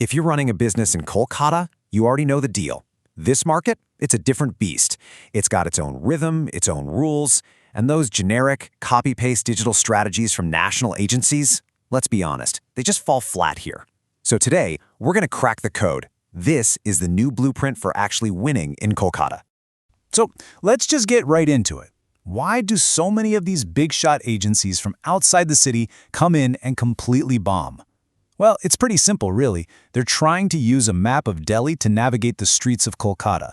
If you're running a business in Kolkata, you already know the deal. This market, it's a different beast. It's got its own rhythm, its own rules, and those generic, copy-paste digital strategies from national agencies, let's be honest, they just fall flat here. So today, we're going to crack the code. This is the new blueprint for actually winning in Kolkata. So let's just get right into it. Why do so many of these big-shot agencies from outside the city come in and completely bomb? Well, it's pretty simple, really. They're trying to use a map of Delhi to navigate the streets of Kolkata.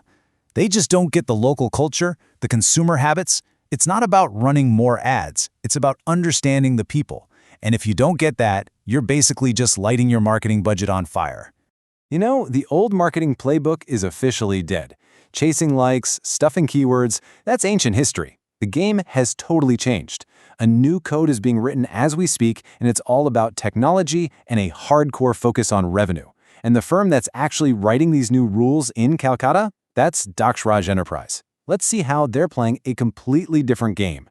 They just don't get the local culture, the consumer habits. It's not about running more ads. It's about understanding the people. And if you don't get that, you're basically just lighting your marketing budget on fire. You know, the old marketing playbook is officially dead. Chasing likes, stuffing keywords, that's ancient history. The game has totally changed. A new code is being written as we speak, and it's all about technology and a hardcore focus on revenue. And the firm that's actually writing these new rules in Kolkata, that's Dakshraj Enterprise. Let's see how they're playing a completely different game.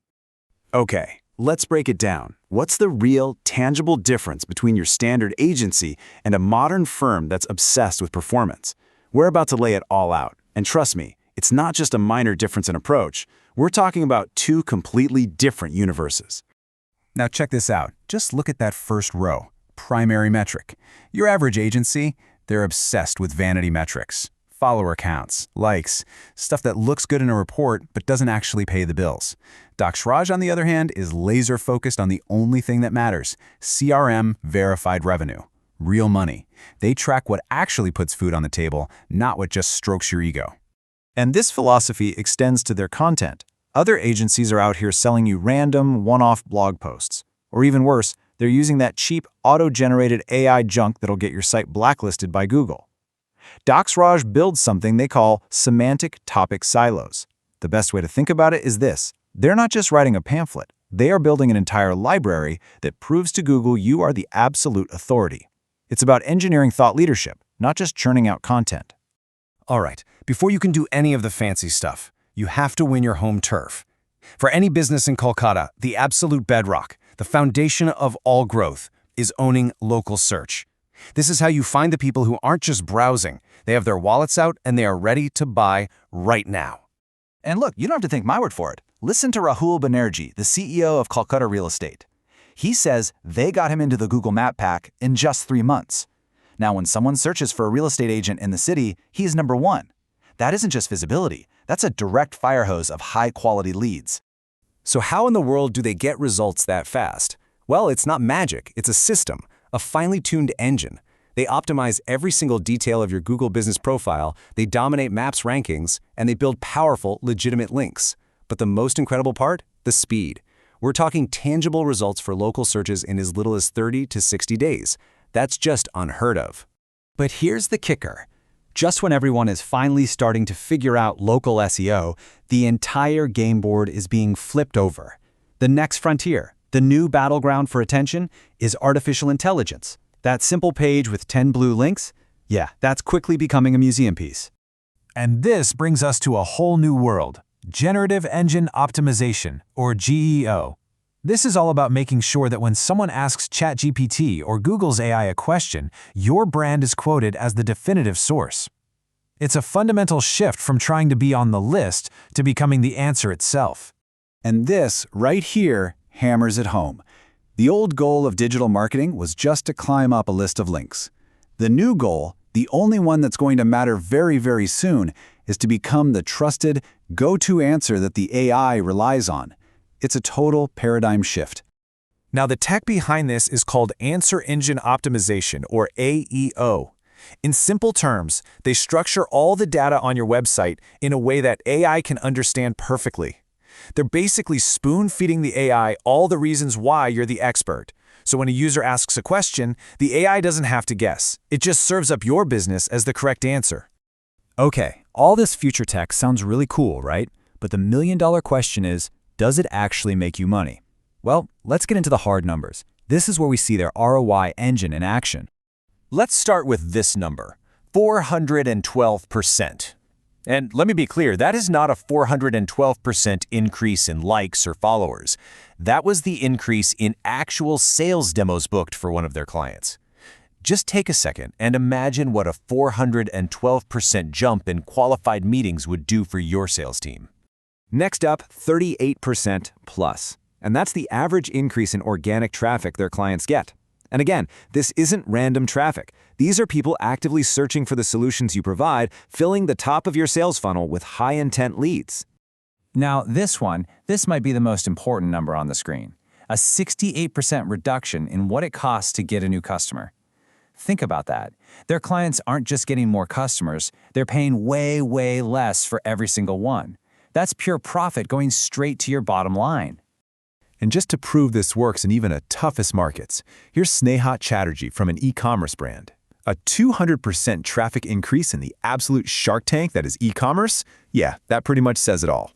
Okay, let's break it down. What's the real, tangible difference between your standard agency and a modern firm that's obsessed with performance? We're about to lay it all out. And trust me, it's not just a minor difference in approach. We're talking about two completely different universes. Now check this out. Just look at that first row, primary metric. Your average agency, they're obsessed with vanity metrics. Follower counts, likes, stuff that looks good in a report but doesn't actually pay the bills. Dakshraj, on the other hand, is laser-focused on the only thing that matters, CRM Verified Revenue. Real money. They track what actually puts food on the table, not what just strokes your ego. And this philosophy extends to their content. Other agencies are out here selling you random, one-off blog posts. Or even worse, they're using that cheap, auto-generated AI junk that'll get your site blacklisted by Google. Dakshraj builds something they call Semantic Topic Silos. The best way to think about it is this. They're not just writing a pamphlet. They are building an entire library that proves to Google you are the absolute authority. It's about engineering thought leadership, not just churning out content. All right, before you can do any of the fancy stuff, you have to win your home turf. For any business in Kolkata, the absolute bedrock, the foundation of all growth, is owning local search. This is how you find the people who aren't just browsing. They have their wallets out and they are ready to buy right now. And look, you don't have to take my word for it. Listen to Rahul Banerjee, the CEO of Kolkata Real Estate. He says they got him into the Google Map pack in just 3 months. Now, when someone searches for a real estate agent in the city, he's number one. That isn't just visibility. That's a direct fire hose of high-quality leads. So how in the world do they get results that fast? Well, it's not magic. It's a system, a finely tuned engine. They optimize every single detail of your Google business profile, they dominate Maps rankings, and they build powerful, legitimate links. But the most incredible part? The speed. We're talking tangible results for local searches in as little as 30 to 60 days. That's just unheard of. But here's the kicker. Just when everyone is finally starting to figure out local SEO, the entire game board is being flipped over. The next frontier, the new battleground for attention, is artificial intelligence. That simple page with 10 blue links, yeah, that's quickly becoming a museum piece. And this brings us to a whole new world, Generative Engine Optimization, or GEO. This is all about making sure that when someone asks ChatGPT or Google's AI a question, your brand is quoted as the definitive source. It's a fundamental shift from trying to be on the list to becoming the answer itself. And this, right here, hammers it home. The old goal of digital marketing was just to climb up a list of links. The new goal, the only one that's going to matter very, very soon, is to become the trusted, go-to answer that the AI relies on. It's a total paradigm shift. Now, the tech behind this is called Answer Engine Optimization, or AEO. In simple terms, they structure all the data on your website in a way that AI can understand perfectly. They're basically spoon-feeding the AI all the reasons why you're the expert. So when a user asks a question, the AI doesn't have to guess. It just serves up your business as the correct answer. Okay, all this future tech sounds really cool, right? But the million-dollar question is, does it actually make you money? Well, let's get into the hard numbers. This is where we see their ROI engine in action. Let's start with this number, 412%. And let me be clear, that is not a 412% increase in likes or followers. That was the increase in actual sales demos booked for one of their clients. Just take a second and imagine what a 412% jump in qualified meetings would do for your sales team. Next up, 38% plus. And that's the average increase in organic traffic their clients get. And again, this isn't random traffic. These are people actively searching for the solutions you provide, filling the top of your sales funnel with high-intent leads. Now, this might be the most important number on the screen. A 68% reduction in what it costs to get a new customer. Think about that. Their clients aren't just getting more customers, they're paying way, way less for every single one. That's pure profit going straight to your bottom line. And just to prove this works in even the toughest markets, here's Sneha Chatterjee from an e-commerce brand. A 200% traffic increase in the absolute shark tank that is e-commerce? Yeah, that pretty much says it all.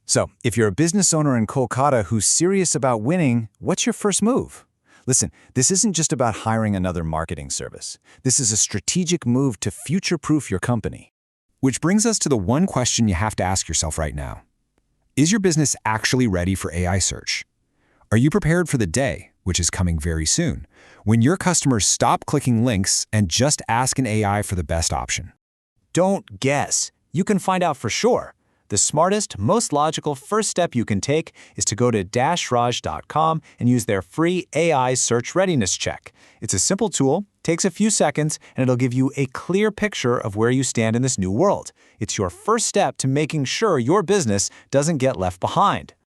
So, if you're a business owner in Kolkata who's serious about winning, what's your first move? Listen, this isn't just about hiring another marketing service. This is a strategic move to future-proof your company. Which brings us to the one question you have to ask yourself right now. Is your business actually ready for AI search? Are you prepared for the day, which is coming very soon, when your customers stop clicking links and just ask an AI for the best option? Don't guess. You can find out for sure. The smartest, most logical first step you can take is to go to Dakshraj.com and use their free AI search readiness check. It's a simple tool, takes a few seconds, and it'll give you a clear picture of where you stand in this new world. It's your first step to making sure your business doesn't get left behind.